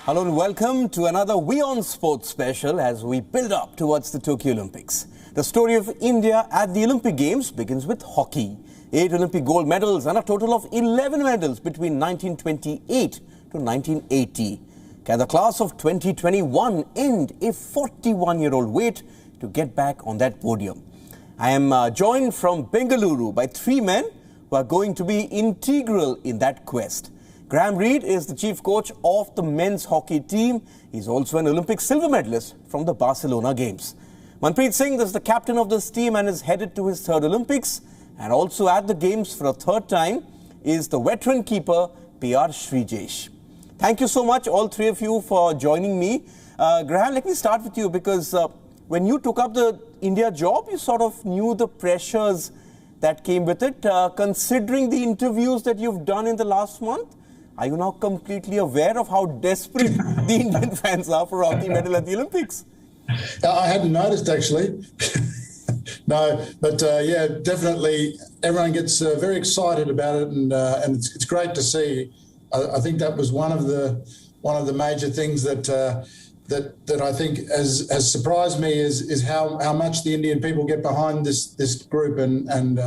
Hello and welcome to another WION Sports special as we build up towards the Tokyo Olympics. The story of India at the Olympic Games begins with hockey. 8 Olympic gold medals and a total of 11 medals between 1928 to 1980. Can the class of 2021 end a 41-year-old wait to get back on that podium? I am joined from Bengaluru by 3 men who are going to be integral in that quest. Graham Reid is the chief coach of the men's hockey team. He's also an Olympic silver medalist from the Barcelona Games. Manpreet Singh is the captain of this team and is headed to his 3rd Olympics. And also at the Games for a 3rd time is the veteran keeper, Sreejesh. Thank you so much, all 3 of you, for joining me. Graham, let me start with you because when you took up the India job, you sort of knew the pressures that came with it. Considering the interviews that you've done in the last month, are you now completely aware of how desperate the Indian fans are for a hockey medal at the Olympics? I hadn't noticed, actually. No, but yeah, definitely everyone gets very excited about it, and it's great to see. I think that was one of the major things that I think has surprised me is how much the Indian people get behind this group, and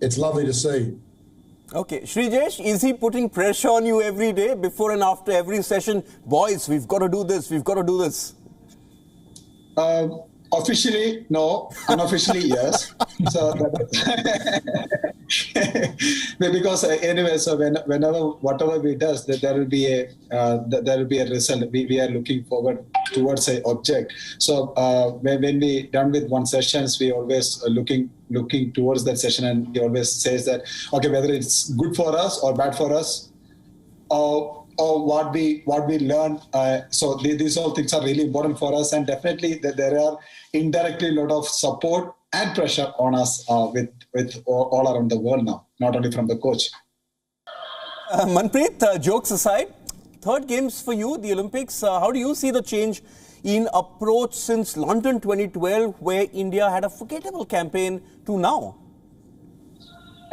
it's lovely to see. Okay, Sreejesh, is he putting pressure on you every day, before and after every session? Boys, we've got to do this, we've got to do this. Officially, no. Unofficially, yes. So because anyway, so whenever whatever we does, there will be a result. We are looking forward towards an object. So when we done with one sessions, we always looking towards that session, and he always says that, okay, whether it's good for us or bad for us, or what we learn. So these all things are really important for us, and definitely that there are indirectly a lot of support and pressure on us with all around the world now, not only from the coach. Manpreet, jokes aside, 3rd Games for you, the Olympics. How do you see the change in approach since London 2012, where India had a forgettable campaign, to now?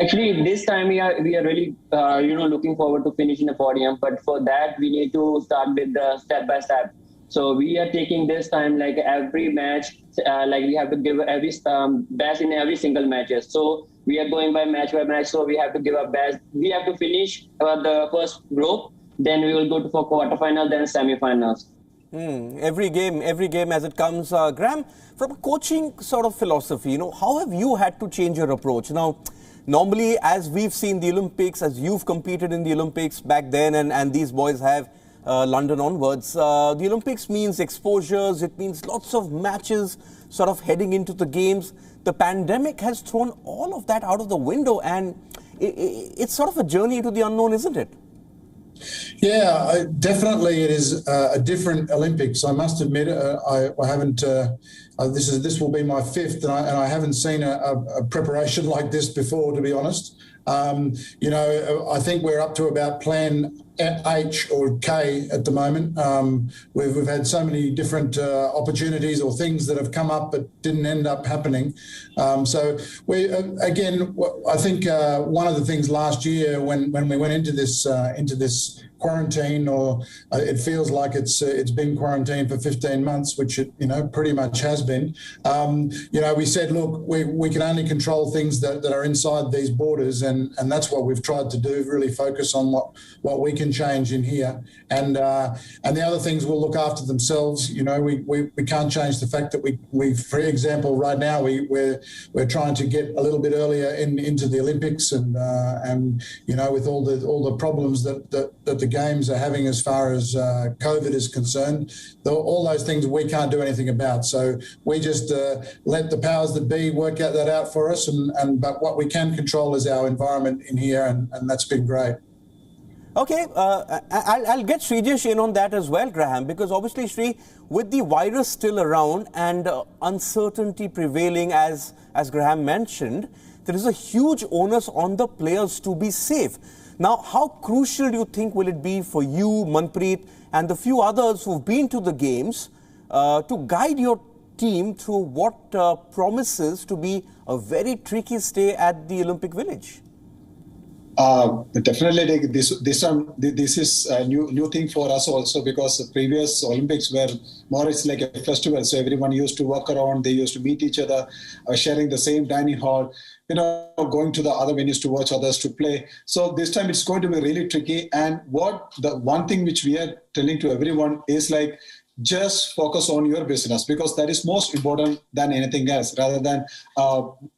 Actually, this time we are really looking forward to finishing the podium. But for that, we need to start with the step by step. So we are taking this time like every match, like we have to give every best in every single matches. So we are going by match. So we have to give our best. We have to finish the first group. Then we will go for quarterfinal, then semi-finals. Every game as it comes. Graham, from a coaching sort of philosophy, how have you had to change your approach? Now, normally, as we've seen the Olympics, as you've competed in the Olympics back then, and these boys have London onwards, the Olympics means exposures, it means lots of matches sort of heading into the games. The pandemic has thrown all of that out of the window, and it's sort of a journey into the unknown, isn't it? Yeah, definitely it is a different Olympics. I must admit, I haven't. This will be my 5th, and I haven't seen a preparation like this before, to be honest. I think we're up to about plan H or K at the moment. We've had so many different opportunities or things that have come up but didn't end up happening. So I think one of the things last year when we went into this quarantine, or it feels like it's been quarantined for 15 months, which it pretty much has been. We said, look, we can only control things that are inside these borders, and that's what we've tried to do. Really focus on what we can change in here, and the other things will look after themselves. We can't change the fact that we for example, right now we're trying to get a little bit earlier into the Olympics, and with all the problems that the Games are having as far as COVID is concerned, all those things we can't do anything about. So we just let the powers that be work that out for us, but what we can control is our environment in here, and that's been great. Okay, I'll get Sreejesh in on that as well, Graham, because obviously, Sree, with the virus still around and uncertainty prevailing, as Graham mentioned, there is a huge onus on the players to be safe. Now, how crucial do you think will it be for you, Manpreet, and the few others who've been to the Games to guide your team through what promises to be a very tricky stay at the Olympic Village? Definitely, this is a new thing for us also, because the previous Olympics were more it's like a festival. So everyone used to walk around, they used to meet each other, sharing the same dining hall, going to the other venues to watch others to play. So this time it's going to be really tricky. And the one thing which we are telling to everyone is like, just focus on your business, because that is most important than anything else, rather than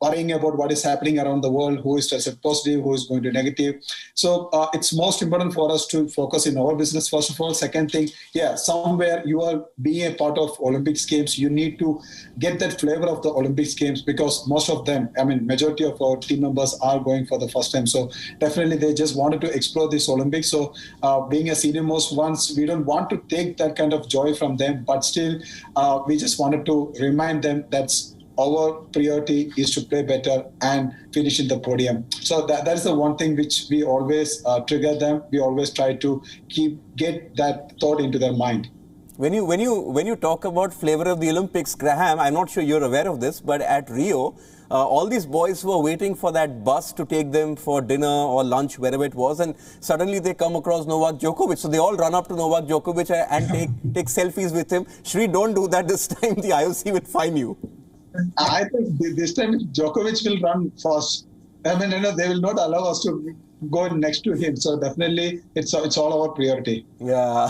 worrying about what is happening around the world, who is tested positive, who is going to negative. So it's most important for us to focus in our business, first of all. Second thing, somewhere you are being a part of Olympics Games, you need to get that flavor of the Olympics Games, because most of them, majority of our team members are going for the first time. So definitely they just wanted to explore this Olympics. So being a senior most ones, we don't want to take that kind of joy from them, but still we just wanted to remind them that's our priority is to play better and finish in the podium. So that is the one thing which we always trigger them. We always try to get that thought into their mind. When you talk about flavor of the Olympics, Graham, I'm not sure you're aware of this, but at Rio, all these boys were waiting for that bus to take them for dinner or lunch, wherever it was, and suddenly they come across Novak Djokovic. So they all run up to Novak Djokovic and take selfies with him. Sri, don't do that this time. The IOC will fine you. I think this time Djokovic will run first. They will not allow us to go next to him. So definitely, it's all our priority. Yeah.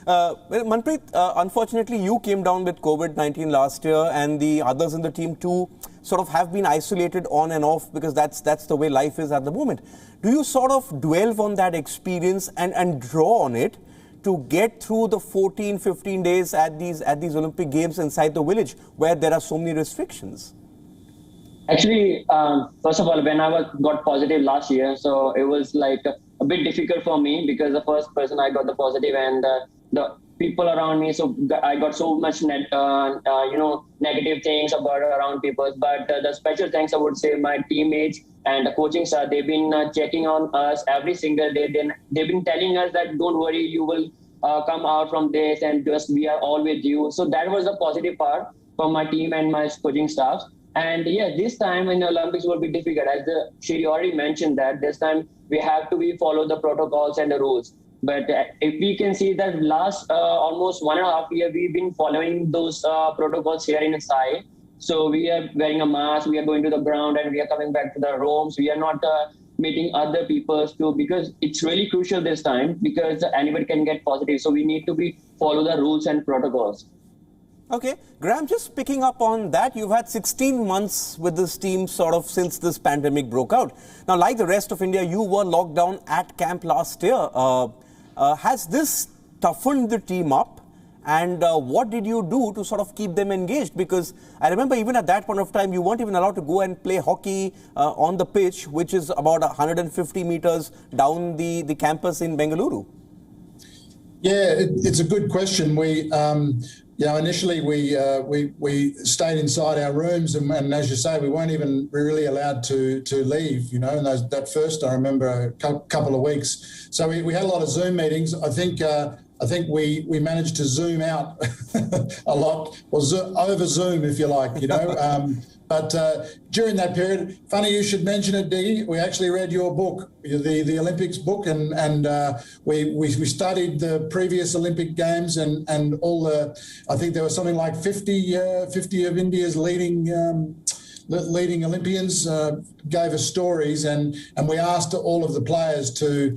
Manpreet, unfortunately, you came down with COVID-19 last year, and the others in the team too sort of have been isolated on and off, because that's the way life is at the moment. Do you sort of dwell on that experience and draw on it to get through the 14, 15 days at these Olympic Games inside the village, where there are so many restrictions? Actually, first of all, when I got positive last year, so it was like a bit difficult for me, because the first person I got the positive, and the people around me, so I got so much negative things about around people. But the special thanks, I would say, my teammates and the coaching staff, they've been checking on us every single day. They've been telling us that don't worry, you will come out from this, and just we are all with you. So that was the positive part from my team and my coaching staff. And this time in the Olympics will be difficult. As Shiri already mentioned, that this time we have to follow the protocols and the rules. But if we can see that last almost 1.5 years, we've been following those protocols here inside. So we are wearing a mask, we are going to the ground, and we are coming back to the rooms. We are not meeting other people too, because it's really crucial this time, because anybody can get positive. So we need to follow the rules and protocols. Okay, Graham, just picking up on that, you've had 16 months with this team sort of since this pandemic broke out. Now, like the rest of India, you were locked down at camp last year. Has this toughened the team up? And what did you do to sort of keep them engaged? Because I remember even at that point of time, you weren't even allowed to go and play hockey on the pitch, which is about 150 meters down the campus in Bengaluru. Yeah, it's a good question. Initially we stayed inside our rooms, and as you say, we weren't even really allowed to leave. In that first, I remember a couple of weeks. So we had a lot of Zoom meetings. I think we managed to zoom out a lot, or over Zoom, if you like. But during that period, funny you should mention it, Diggy. We actually read your book, the Olympics book, and we studied the previous Olympic Games and all the. I think there was something like 50 of India's leading Olympians gave us stories, and we asked all of the players to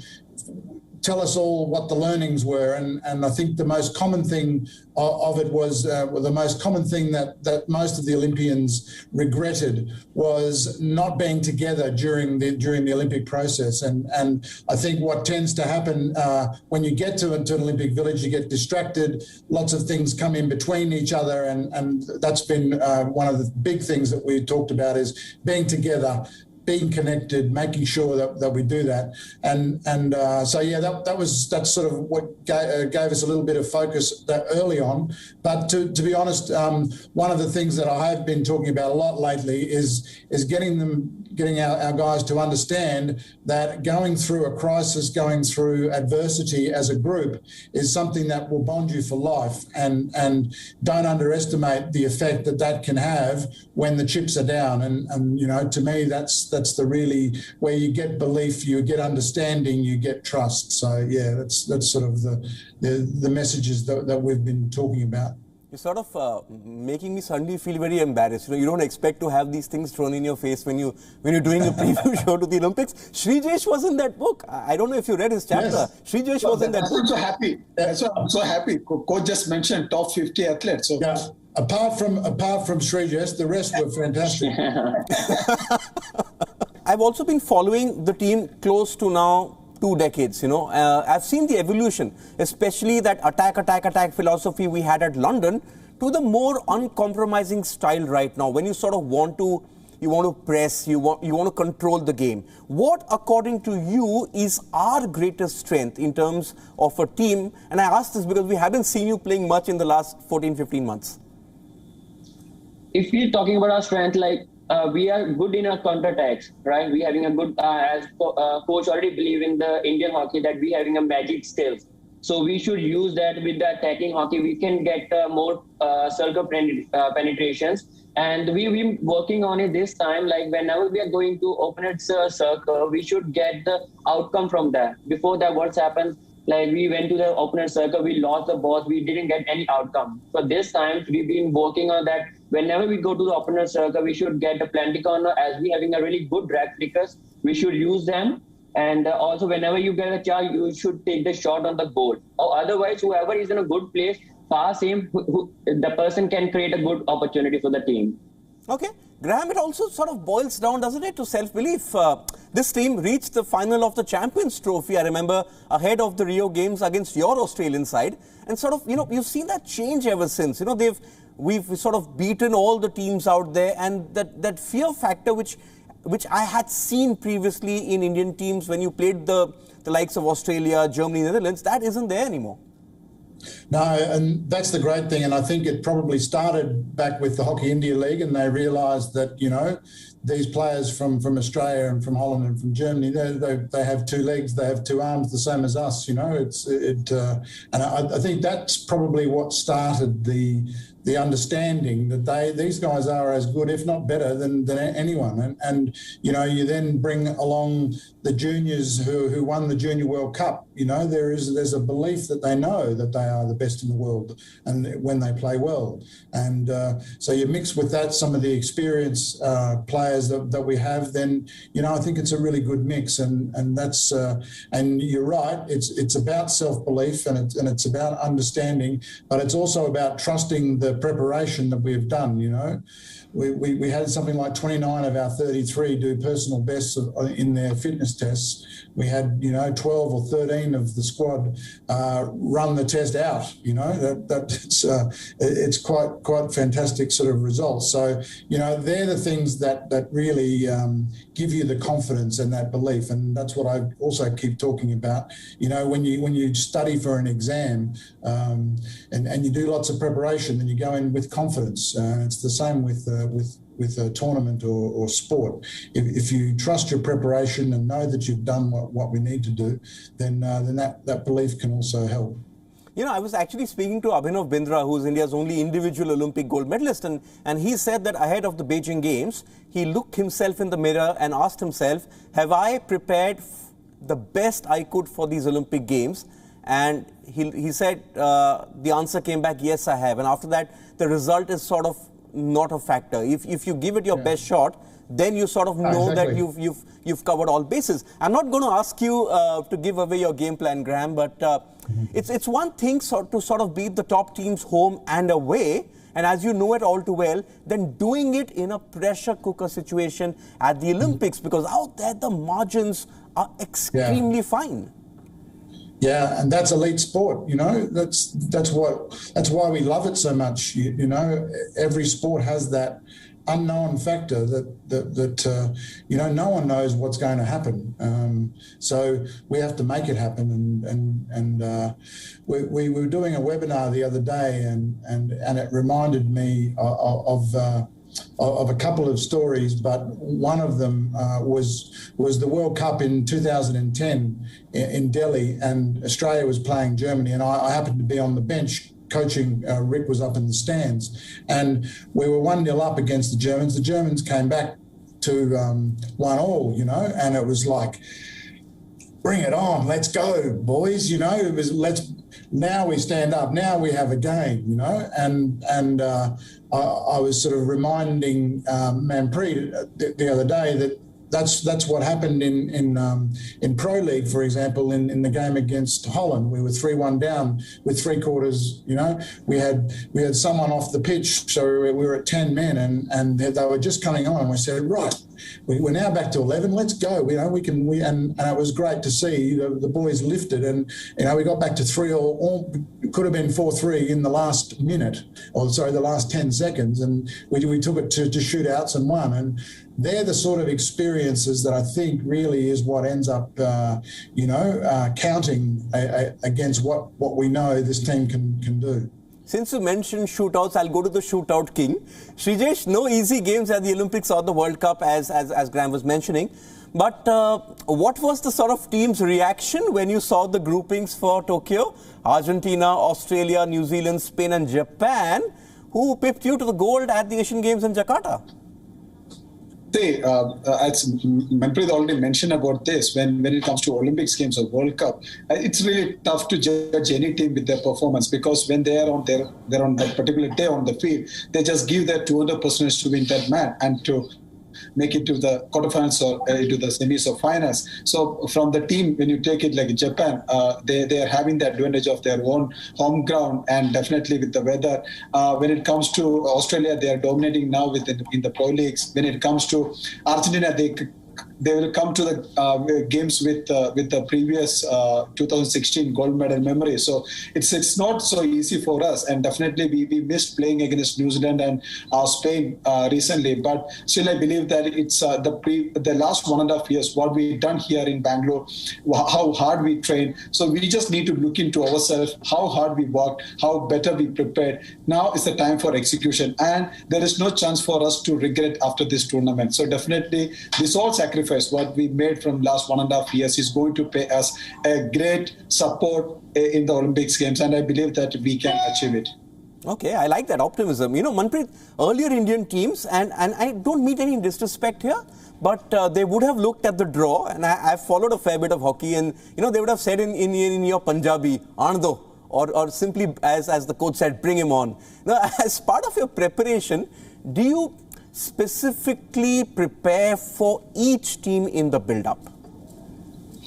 tell us all what the learnings were, and I think the most common thing of it was the most common thing that most of the Olympians regretted was not being together during the Olympic process, and I think what tends to happen when you get to an Olympic village, you get distracted, lots of things come in between each other, and that's been one of the big things that we talked about, is being together, being connected, making sure that we do that, that's sort of what gave us a little bit of focus that early on. But to be honest, one of the things that I have been talking about a lot lately is getting our guys to understand that going through a crisis, going through adversity as a group is something that will bond you for life, and don't underestimate the effect that can have when the chips are down. And to me, that's that's the really where you get belief, you get understanding, you get trust. So yeah, that's sort of the messages that we've been talking about. You're sort of making me suddenly feel very embarrassed. You don't expect to have these things thrown in your face when you're doing a preview show to the Olympics. Sreejesh was in that book. I don't know if you read his chapter. Yes. Sreejesh was in that book. I'm so happy. That's why I'm so happy. Coach just mentioned top 50 athletes. So. Yeah. Apart from Sreejesh, the rest were fantastic. I've also been following the team close to now 2 decades, I've seen the evolution, especially that attack philosophy we had at London to the more uncompromising style right now, when you sort of want to press, you want to control the game. What, according to you, is our greatest strength in terms of a team? And I ask this because we haven't seen you playing much in the last 14-15 months. If we're talking about our strength, we are good in our counter-attacks, right? We having a good, as coach already believe in the Indian hockey that we having a magic skills. So we should use that with the attacking hockey. We can get more circle penetrations. And we've been working on it this time. Like whenever we are going to open its circle, we should get the outcome from that. Before that, what's happened? Like we went to the opponent circle, we lost the ball, we didn't get any outcome. So this time we've been working on that. Whenever we go to the opponent circle, we should get a plenty corner. As we having a really good drag flickers, we should use them. And also whenever you get a chance, you should take the shot on the goal. Or otherwise, whoever is in a good place, pass him, the person can create a good opportunity for the team. Okay. Graham, it also sort of boils down, doesn't it, to self-belief. This team reached the final of the Champions Trophy, I remember, ahead of the Rio Games against your Australian side. And sort of, you've seen that change ever since. We've sort of beaten all the teams out there, and that fear factor which I had seen previously in Indian teams when you played the likes of Australia, Germany, Netherlands, that isn't there anymore. No, and that's the great thing. And I think it probably started back with the Hockey India League, and they realised that, these players from Australia and from Holland and from Germany, they have 2 legs, they have 2 arms, the same as us, and I think that's probably what started the understanding that these guys are as good, if not better, than anyone. And you then bring along the juniors who won the Junior World Cup. There's a belief that they know that they are the best in the world, and when they play well. And so you mix with that some of the experienced players that we have, then I think it's a really good mix. And that's and you're right. It's about self-belief, and it's about understanding, but it's also about trusting the preparation that we've done. We had something like 29 of our 33 do personal bests in their fitness tests. We had 12 or 13 of the squad run the test out. It's quite fantastic sort of results. So they're the things that really give you the confidence and that belief, and that's what I also keep talking about. When you study for an exam and you do lots of preparation, then you go in with confidence. It's the same with a tournament or sport. If you trust your preparation and know that you've done what we need to do, then that belief can also help. I was actually speaking to Abhinav Bindra, who's India's only individual Olympic gold medalist, and he said that ahead of the Beijing Games, he looked himself in the mirror and asked himself, have I prepared the best I could for these Olympic Games? And he said the answer came back, yes, I have. And after that, the result is sort of not a factor. If you give it your best shot, then you sort of know that you've covered all bases. I'm not going to ask you to give away your game plan, Graham, but it's one thing to sort of beat the top teams home and away, and as you know it all too well, then doing it in a pressure cooker situation at the Olympics, because out there the margins are extremely fine. Yeah, and that's elite sport. That's why we love it so much. Every sport has that unknown factor that no one knows what's going to happen. So we have to make it happen. And we were doing a webinar the other day, and it reminded me of a couple of stories, but one of them was the World Cup in 2010 in Delhi, and Australia was playing Germany, and I happened to be on the bench coaching. Rick was up in the stands, and we were 1-0 up against the Germans. The Germans came back to 1-1, you know, and it was like, bring it on, let's go, boys, you know. It was now we stand up, now we have a game, you know, and I was sort of reminding Manpreet the other day that that's what happened in Pro League, for example, in the game against Holland. We were 3-1 down with 3/4. You know, we had someone off the pitch, so we were at 10 men, and they were just coming on. We said, right, we're now back to 11. Let's go. You know, and it was great to see the boys lifted, and you know, we got back to 3-all. Could have been 4-3 in the last minute, the last 10 seconds, and we took it to shootouts and won. And they're the sort of experiences that I think really is what ends up, counting against what we know this team can do. Since you mentioned shootouts, I'll go to the shootout king. Sreejesh, no easy games at the Olympics or the World Cup, as Graham was mentioning. But what was the sort of team's reaction when you saw the groupings for Tokyo? Argentina, Australia, New Zealand, Spain and Japan, who pipped you to the gold at the Asian Games in Jakarta? As Manpreet already mentioned about this, when it comes to Olympics games or World Cup, it's really tough to judge any team with their performance, because when they're on that particular day on the field, they just give their 200% to win that match and to make it to the quarterfinals or to the semis or finals. So from the team, when you take it like Japan, they are having the advantage of their own home ground, and definitely with the weather. When it comes to Australia, they are dominating now in the pro leagues. When it comes to Argentina, they will come to the games with the previous 2016 gold medal memory. So it's not so easy for us, and definitely we missed playing against New Zealand and Spain recently. But still, I believe that it's the last 1.5 years what we've done here in Bangalore, how hard we trained. So we just need to look into ourselves, how hard we worked, how better we prepared. Now is the time for execution, and there is no chance for us to regret after this tournament. So definitely, this all sacrifice what we made from last 1.5 years is going to pay us a great support in the Olympics games, and I believe that we can achieve it. Okay, I like that optimism. You know, Manpreet, earlier Indian teams, and I don't mean any disrespect here, but they would have looked at the draw, and I've followed a fair bit of hockey, and you know, they would have said in your Punjabi, Anando, or simply as the coach said, bring him on. Now, as part of your preparation, do you specifically prepare for each team in the build-up?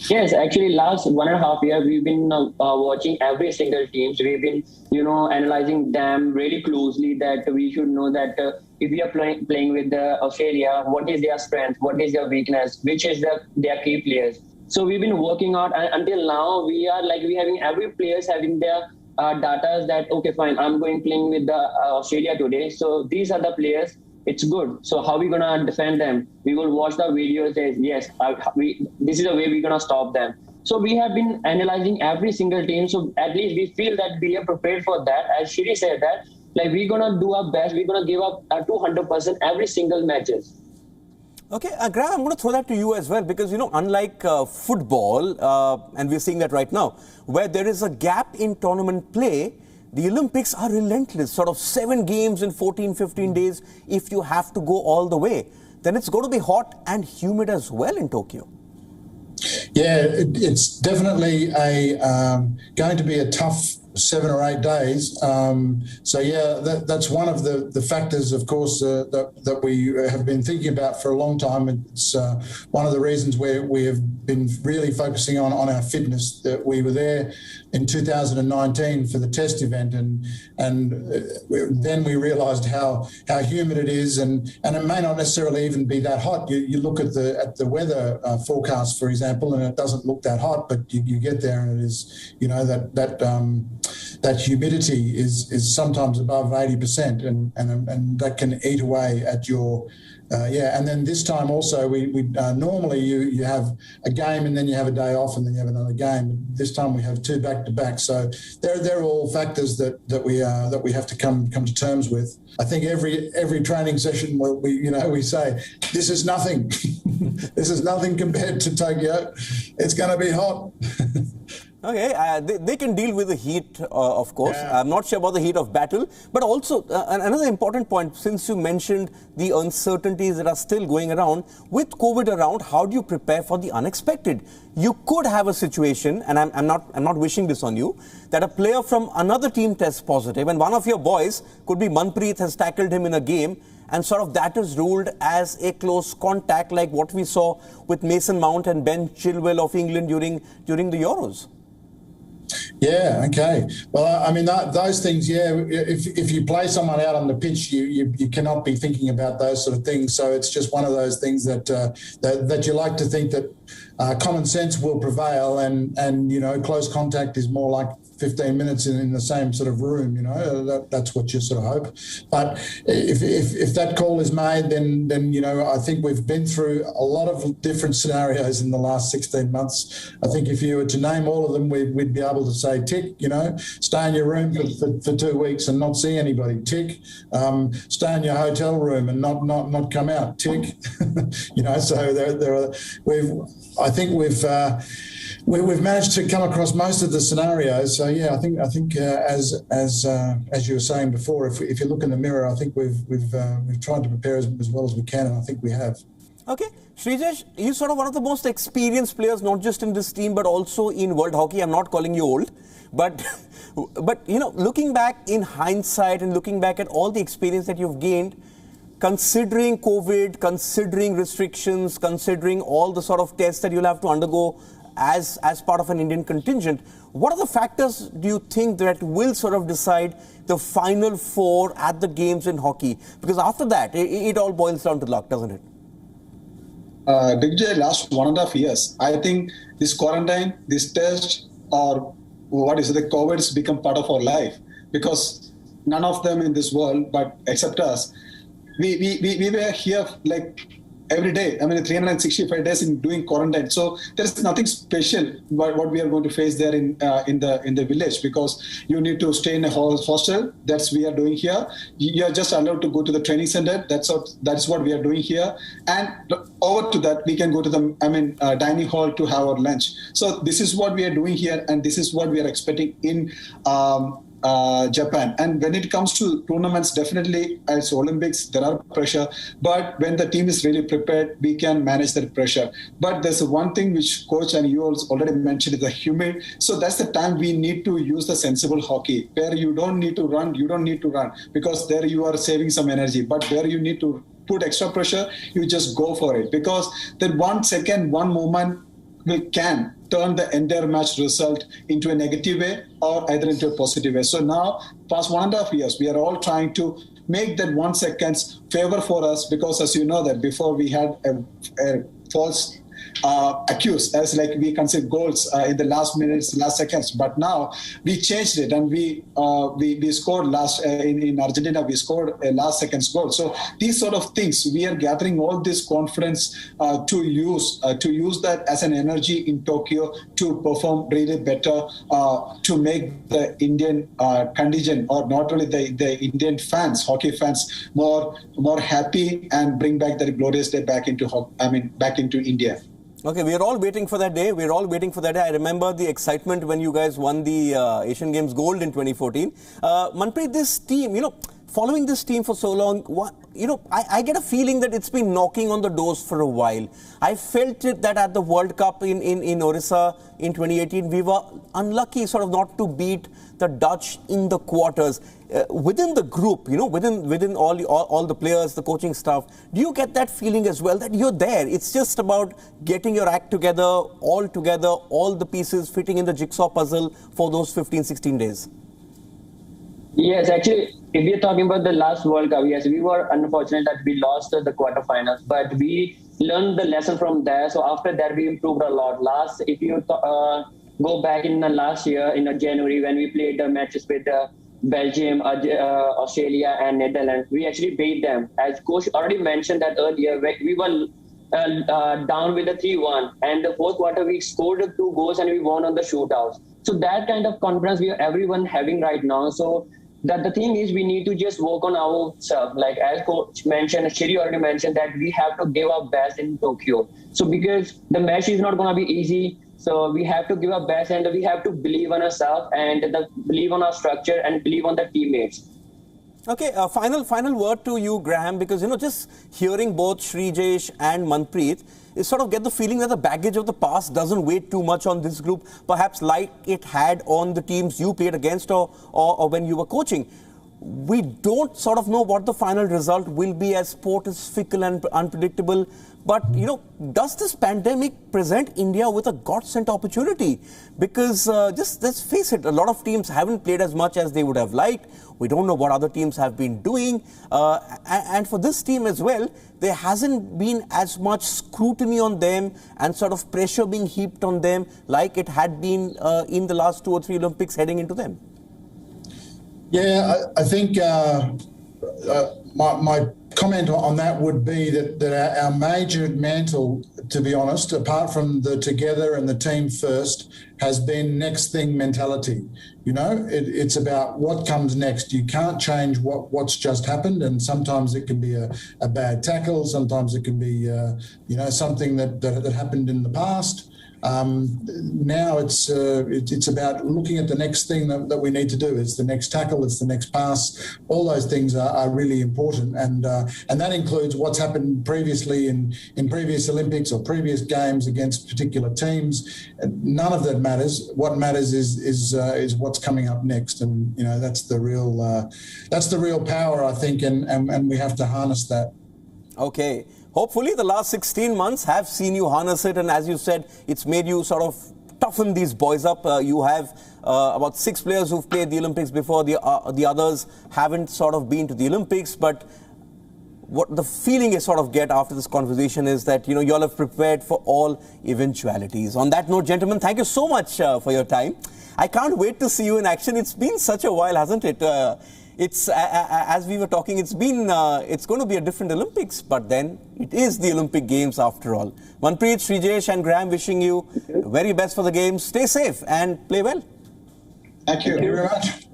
Yes, actually, last 1.5 years we've been watching every single team. We've been, analyzing them really closely. That we should know that if we are playing with Australia, what is their strength, what is their weakness, which is their key players. So we've been working out, and until now we having every players having their data that okay, fine, I'm playing with the Australia today. So these are the players. It's good. So how are we going to defend them? We will watch the videos. Yes, this is the way we're going to stop them. So we have been analyzing every single team. So at least we feel that we are prepared for that. As Shiri said that, like we're going to do our best. We're going to give up 200% every single matches. Okay, Graham, I'm going to throw that to you as well, because, unlike football, and we're seeing that right now, where there is a gap in tournament play, the Olympics are relentless, sort of 7 games in 14, 15 days. If you have to go all the way, then it's going to be hot and humid as well in Tokyo. Yeah, it's definitely going to be a tough 7 or 8 days. That's one of the factors, of course, that we have been thinking about for a long time. It's one of the reasons where we have been really focusing on our fitness. That we were there in 2019 for the test event, and then we realised how humid it is, and it may not necessarily even be that hot. You look at the weather forecast, for example, and it doesn't look that hot, but you get there and it is, that humidity is sometimes above 80%, and that can eat away at your and then this time also we normally you have a game and then you have a day off and then you have another game. This time we have 2 back-to-back, so they're all factors that we have to come to terms with. I think every training session we say this is nothing. This is nothing compared to Tokyo. It's going to be hot. Okay, they can deal with the heat, of course. Yeah. I'm not sure about the heat of battle, but also another important point, since you mentioned the uncertainties that are still going around, with COVID around, how do you prepare for the unexpected? You could have a situation, and I'm not wishing this on you, that a player from another team tests positive, and one of your boys, could be Manpreet, has tackled him in a game, and sort of that is ruled as a close contact, like what we saw with Mason Mount and Ben Chilwell of England during the Euros. Yeah, okay. Well, I mean, those things, yeah, if you play someone out on the pitch, you cannot be thinking about those sort of things. So it's just one of those things that you like to think that common sense will prevail, and you know, close contact is more like 15 minutes in the same sort of room, you know, that's what you sort of hope. But if that call is made, then you know, I think we've been through a lot of different scenarios in the last 16 months. I think if you were to name all of them, we'd be able to say, tick, you know, stay in your room for 2 weeks and not see anybody, tick, stay in your hotel room and not come out, tick. You know, so I think we've managed to come across most of the scenarios. So yeah, I think as you were saying before, if you look in the mirror, I think we've tried to prepare as well as we can, and I think we have. Okay, Sreejesh, you're sort of one of the most experienced players, not just in this team but also in world hockey. I'm not calling you old, but you know, looking back in hindsight and looking back at all the experience that you've gained, considering COVID, considering restrictions, considering all the sort of tests that you'll have to undergo as part of an Indian contingent, what are the factors do you think that will sort of decide the final four at the games in hockey? Because after that, it all boils down to luck, doesn't it? Digvijay, last 1.5 years, I think this quarantine, this test, or the COVID's become part of our life, because none of them in this world, but except us, we were here like every day. I mean, 365 days in doing quarantine. So there is nothing special what we are going to face there in the village, because you need to stay in a hostel. That's we are doing here. You are just allowed to go to the training center. That's what we are doing here. And over to that, we can go to the dining hall to have our lunch. So this is what we are doing here, and this is what we are expecting in Japan. And when it comes to tournaments, definitely as Olympics, there are pressure. But when the team is really prepared, we can manage that pressure. But there's one thing which coach and you also already mentioned, is the humid. So that's the time we need to use the sensible hockey, where you don't need to run, because there you are saving some energy. But where you need to put extra pressure, you just go for it, because that 1 second, one moment can turn the entire match result into a negative way or either into a positive way. So now, past 1.5 years, we are all trying to make that 1 second favor for us, because as you know that before we had a false accused as like we consider goals in the last minutes, last seconds. But now we changed it, and we scored last in Argentina. We scored a last seconds goal. So these sort of things, we are gathering all this confidence to use that as an energy in Tokyo to perform really better, to make the Indian contingent, or not only the Indian fans, hockey fans, more happy, and bring back that glorious day back into India. Okay, we are all waiting for that day. I remember the excitement when you guys won the Asian Games gold in 2014. Manpreet, this team, following this team for so long, I get a feeling that it's been knocking on the doors for a while. I felt it that at the World Cup in Orissa in 2018, we were unlucky sort of not to beat the Dutch in the quarters. Within the group, within all the players, the coaching staff, do you get that feeling as well, that you're there? It's just about getting your act together, all the pieces fitting in the jigsaw puzzle for those 15, 16 days? Yes, actually, if we are talking about the last World Cup, yes, we were unfortunate that we lost the quarterfinals, but we learned the lesson from there. So after that, we improved a lot. If you go back in the last year, in January, when we played the matches with Belgium, Australia, and Netherlands, we actually beat them. As coach already mentioned that earlier, we were down with a 3-1, and the fourth quarter we scored 2 goals and we won on the shootouts. So that kind of confidence everyone having right now. So that the thing is, we need to just work on ourselves. Like as coach mentioned, Shiri already mentioned that we have to give our best in Tokyo. So because the match is not going to be easy, So we have to give our best, and we have to believe on ourselves, and believe on our structure, and believe on the teammates. Okay, final word to you, Graham, because, just hearing both Sreejesh and Manpreet, you sort of get the feeling that the baggage of the past doesn't weigh too much on this group, perhaps like it had on the teams you played against or when you were coaching. We don't sort of know what the final result will be, as sport is fickle and unpredictable. But, does this pandemic present India with a God-sent opportunity? Because just let's face it, a lot of teams haven't played as much as they would have liked. We don't know what other teams have been doing. And for this team as well, there hasn't been as much scrutiny on them and sort of pressure being heaped on them like it had been in the last 2 or 3 Olympics heading into them. Yeah, I think my comment on that would be that our major mantle, to be honest, apart from the together and the team first, has been next thing mentality. It's about what comes next. You can't change what's just happened, and sometimes it can be a bad tackle, sometimes it can be something that happened in the past. Now it's about looking at the next thing that we need to do. It's the next tackle, it's the next pass. All those things are really important, and that includes what's happened previously in previous Olympics or previous games against particular teams. None of that matters. What matters is what's coming up next, and that's the real power, I think, and we have to harness that. Okay. Hopefully the last 16 months have seen you harness it, and as you said, it's made you sort of toughen these boys up. You have about 6 players who've played the Olympics before. The others haven't sort of been to the Olympics, but what the feeling I sort of get after this conversation is that, you all have prepared for all eventualities. On that note, gentlemen, thank you so much for your time. I can't wait to see you in action. It's been such a while, hasn't it? It's as we were talking, it's going to be a different Olympics, but then it is the Olympic Games after all. Manpreet, Sreejesh and Graham, wishing you the very best for the Games. Stay safe and play well. Thank you very much.